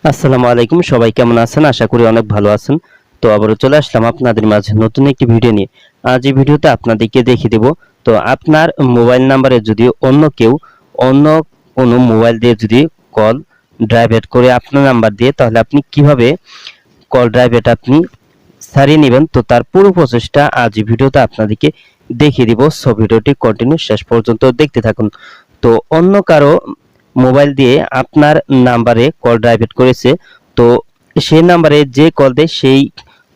আসসালামু আলাইকুম, সবাই কেমন আছেন? আশা করি অনেক ভালো আছেন। তো আবারও চলে আসলাম আপনাদের মাঝে নতুন একটি ভিডিও নিয়ে। আজ এই ভিডিওতে আপনাদেরকে দেখিয়ে দেব, তো আপনার মোবাইল নাম্বারে যদি অন্য কোনো মোবাইল দিয়ে যদি কল ডাইভার্ট করে আপনার নাম্বার দিয়ে, তাহলে আপনি কিভাবে কল ডাইভার্ট আপনি সারিয়ে নেবেন। তো তার পুরো প্রসেসটা আজ এই ভিডিওতে আপনাদেরকে দেখিয়ে দিব। সো ভিডিওটি কন্টিনিউ শেষ পর্যন্ত দেখতে থাকুন। তো অন্য কারো মোবাইল দিয়ে আপনার নাম্বারে কল ডাইভার্ট করেছে, তো সেই নাম্বারে যে কল দেয় সেই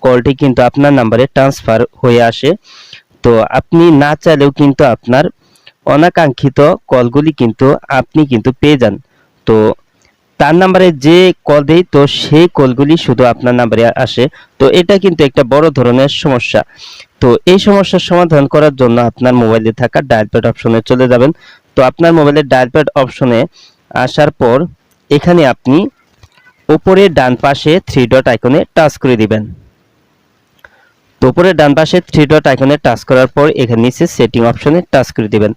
কলটি কিন্তু আপনার নাম্বারে ট্রান্সফার হয়ে আসে। তো আপনি না চাইলেও কিন্তু আপনার অনাকাঙ্ক্ষিত কলগুলি কিন্তু আপনি কিন্তু পেয়ে যান। তো তার নাম্বারে যে কল দেয়, তো সেই কলগুলি শুধু আপনার নাম্বারে আসে। তো এটা কিন্তু একটা বড় ধরনের সমস্যা। তো এই সমস্যার সমাধান করার জন্য আপনার মোবাইলে থাকা ডায়াল প্যাড অপশনে চলে যাবেন। তো আপনার মোবাইলের ডায়াল প্যাড অপশনে আসার পর এখানে আপনি উপরে ডান পাশে থ্রি ডট আইকনে টাচ করে দিবেন। তো উপরে ডান পাশে থ্রি ডট আইকনে টাচ করার পর এখানে নিচে সেটিং অপশনে টাচ করে দিবেন।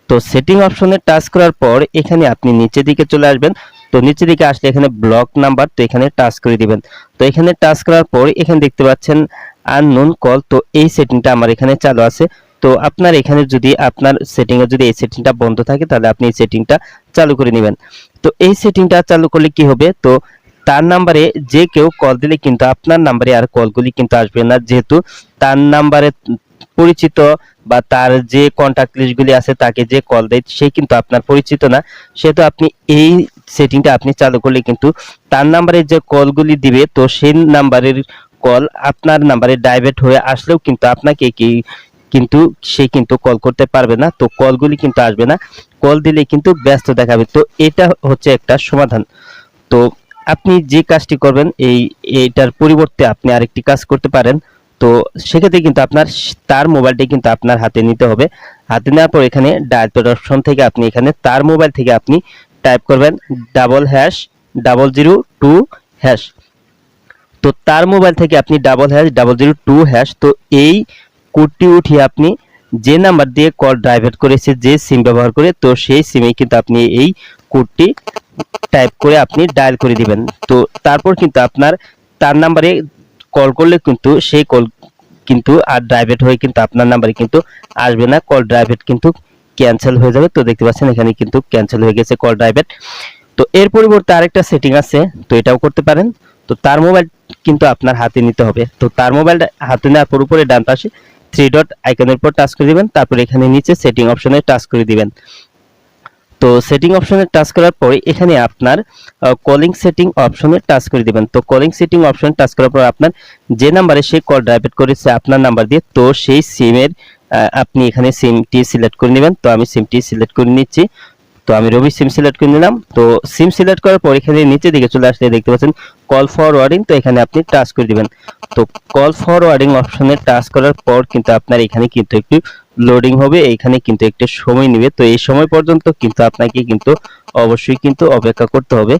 তো সেটিং অপশনে টাচ করার পর এখানে আপনি নিচের দিকে চলে আসবেন। তো নিচের দিকে আসলে এখানে ব্লক নাম্বার, তো এখানে টাচ করে দিবেন। তো এখানে টাচ করার পর এখানে দেখতে পাচ্ছেন আননোন কল, তো এই সেটিংটা আমার এখানে চালু আছে। তো আপনার এখানে যদি আপনার সেটিংয়ে যদি এই সেটিংটা বন্ধ থাকে, তাহলে আপনি এই সেটিংটা চালু করে নেবেন। তো এই সেটিংটা চালু করলে কি হবে, তো তার নাম্বারে যে কেউ কল দিলে কিন্তু আপনার নাম্বারে আর কলগুলি কিন্তু আসবে না, যেহেতু তার নাম্বারে পরিচিত বা তার যে কন্টাক্ট লিস্টগুলি আছে তাকে যে কল দেয় সে কিন্তু আপনার পরিচিত না। সেহেতু আপনি এই সেটিংটা আপনি চালু করলে কিন্তু তার নাম্বারে যে কলগুলি দিবে, তো সেই নাম্বারের কল আপনার নাম্বারে ডাইভার্ট হয়ে আসলেও কিন্তু আপনাকে কিন্তু সে কিন্তু কল করতে পারবে না। তো কলগুলি কিন্তু আসবে না, কল দিলে কিন্তু ব্যস্ত দেখাবে। তো এটা হচ্ছে একটা সমাধান। তো আপনি যে কাজটি করবেন, এইটার পরিবর্তে আপনি আরেকটি কাজ করতে পারেন। তো সেক্ষেত্রে কিন্তু আপনার তার মোবাইলটি কিন্তু আপনার হাতে নিতে হবে। হাতে নেওয়ার পর এখানে ডায়াল প্যাড অপশন থেকে আপনি এখানে তার মোবাইল থেকে আপনি টাইপ করবেন ##002#। তো তার মোবাইল থেকে আপনি ##002#। তো এই কোডটি উঠিয়ে আপনি যে নাম্বার দিয়ে কল ডাইভার্ট করেছে, যে সিম ব্যবহার করে, তো সেই সিমে কিন্তু আপনি এই কোডটি টাইপ করে আপনি ডায়াল করে দিবেন। তো তারপর কিন্তু আপনার তার নাম্বারে কল করলে কিন্তু সেই কল কিন্তু আর ডাইভার্ট হয়ে কিন্তু আপনার নাম্বারে কিন্তু আসবে না, কল ডাইভার্ট কিন্তু ক্যান্সেল হয়ে যাবে। তো দেখতে পাচ্ছেন এখানে কিন্তু ক্যান্সেল হয়ে গেছে কল ডাইভার্ট। তো এর পরিবর্তে আরেকটা সেটিং আছে, তো এটাও করতে পারেন। তো তার মোবাইল কিন্তু আপনার হাতে নিতে হবে। তো তার মোবাইলটা হাতে নেওয়ার পর উপরে ডান পাশে থ্রি ডট আইকনের উপর টাচ করে দিবেন, তারপর এখানে নিচে সেটিং অপশনে টাচ করে দিবেন। তো সেটিং অপশনে টাচ করার পরে এখানে আপনার কলিং সেটিং অপশনে টাচ করে দিবেন। তো কলিং সেটিং অপশনে টাচ করার পর আপনার যে নাম্বারে সে কল ডাইভার্ট করেছে আপনার নাম্বার দিয়ে, তো সেই সিমের আপনি এখানে সিমটি সিলেক্ট করে নেবেন। তো আমি সিমটি সিলেক্ট করে নিচ্ছি। তো আমি রবি সিম সিলেক্ট করে নিলাম। তো সিম সিলেক্ট করার পর এখানে নিচের দিকে চলে আসলে দেখতে পাচ্ছেন কল ফরওয়ার্ডিং, তো এখানে আপনি টাচ করে দিবেন। তো কল ফরওয়ার্ডিং অপশনে টাচ করার পর কিন্তু আপনার এখানে কিন্তু একটু লোডিং হবে, এখানে কিন্তু একটু সময় নেবে। তো এই সময় পর্যন্ত কিন্তু আপনাকে কিন্তু অবশ্যই কিন্তু অপেক্ষা করতে হবে।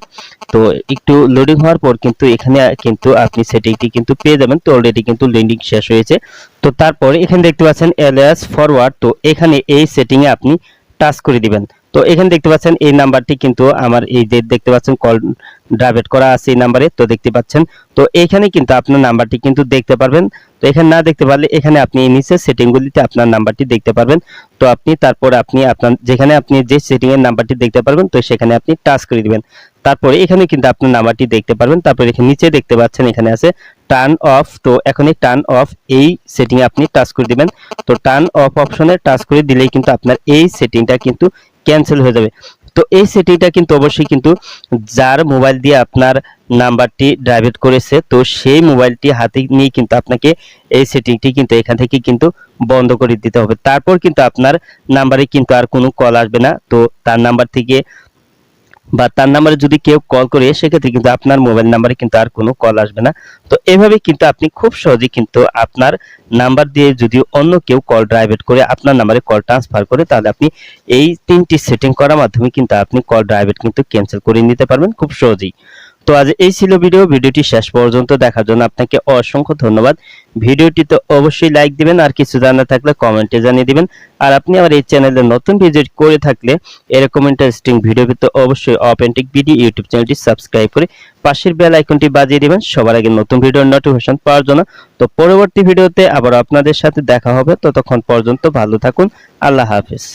তো একটু লোডিং হওয়ার পর কিন্তু এখানে কিন্তু আপনি সেটিংটি কিন্তু পেয়ে যাবেন। তো অলরেডি কিন্তু লোডিং শেষ হয়েছে। তো তারপর এখানে দেখতে পাচ্ছেন এলিয়াস ফরওয়ার্ড, তো এখানে এই সেটিং এ আপনি টাচ করে দিবেন। তো এখানে দেখতে পাচ্ছেন এই নাম্বারটি কিন্তু আমার এই যে দেখতে পাচ্ছেন কল ডাইভার্ট করা আছে এই নাম্বারে, তো দেখতে পাচ্ছেন। তো এখানে কিন্তু আপনার নাম্বারটি কিন্তু দেখতে পারবেন। তো এখানে না দেখতে পারলে এখানে আপনি নিচে সেটিংগুলিতে আপনার নাম্বারটি দেখতে পারবেন। তো আপনি তারপর আপনি আপনার যেখানে আপনি যে সেটিং এর নাম্বারটি দেখতে পারবেন, তো সেখানে আপনি টাচ করে দিবেন। তারপরে এখানে কিন্তু আপনার নাম্বারটি দেখতে পারবেন। তারপর এখানে নিচে দেখতে পাচ্ছেন এখানে আছে টার্ন অফ, তো এখন এই টার্ন অফ এই সেটিং এ আপনি টাচ করে দিবেন। তো টার্ন অফ অপশনে টাচ করে দিলেই কিন্তু আপনার এই সেটিংটা কিন্তু ক্যান্সেল হয়ে যাবে। তো এই সেটিংটা কিন্তু অবশ্যই কিন্তু যার মোবাইল দিয়ে আপনার নাম্বারটি ডাইভার্ট করেছে, তো সেই মোবাইলটি হাতে নিয়ে কিন্তু আপনাকে এই সেটিংটি কিন্তু এখান থেকে কিন্তু বন্ধ করে দিতে হবে। তারপর কিন্তু আপনার নাম্বারে কিন্তু আর কোনো কল আসবে না। তো তার নাম্বার থেকে বা তার নাম্বারে যদি কেউ কল করে, সেক্ষেত্রে কিন্তু আপনার মোবাইল নাম্বারে কিন্তু আর কোনো কল আসবে না। তো এভাবে কিন্তু আপনি খুব সহজেই কিন্তু আপনার নাম্বার দিয়ে যদি অন্য কেউ কল ডাইভার্ট করে আপনার নাম্বারে কল ট্রান্সফার করে, তাহলে আপনি এই তিনটি সেটিং করার মাধ্যমে কিন্তু আপনি কল ডাইভার্ট কিন্তু ক্যান্সেল করে নিতে পারবেন খুব সহজেই। তো আজ এই ছিল ভিডিওটি শেষ পর্যন্ত দেখার জন্য আপনাকে অসংখ্য ধন্যবাদ। ভিডিওটিতে অবশ্যই লাইক দিবেন, আর কিছু জানা থাকলে কমেন্টে জানিয়ে দিবেন। আর আপনি আমার এই চ্যানেলে নতুন ভিজিট করে থাকলে এরকম ইন্টারেস্টিং ভিডিও পেতে অবশ্যই অপেন্টিক বিডি ইউটিউব চ্যানেলটি সাবস্ক্রাইব করে পাশের বেল আইকনটি বাজিয়ে দিবেন সবার আগে নতুন ভিডিওর নোটিফিকেশন পাওয়ার জন্য। তো পরবর্তী ভিডিওতে আবার আপনাদের সাথে দেখা হবে, ততক্ষণ পর্যন্ত ভালো থাকুন। আল্লাহ হাফেজ।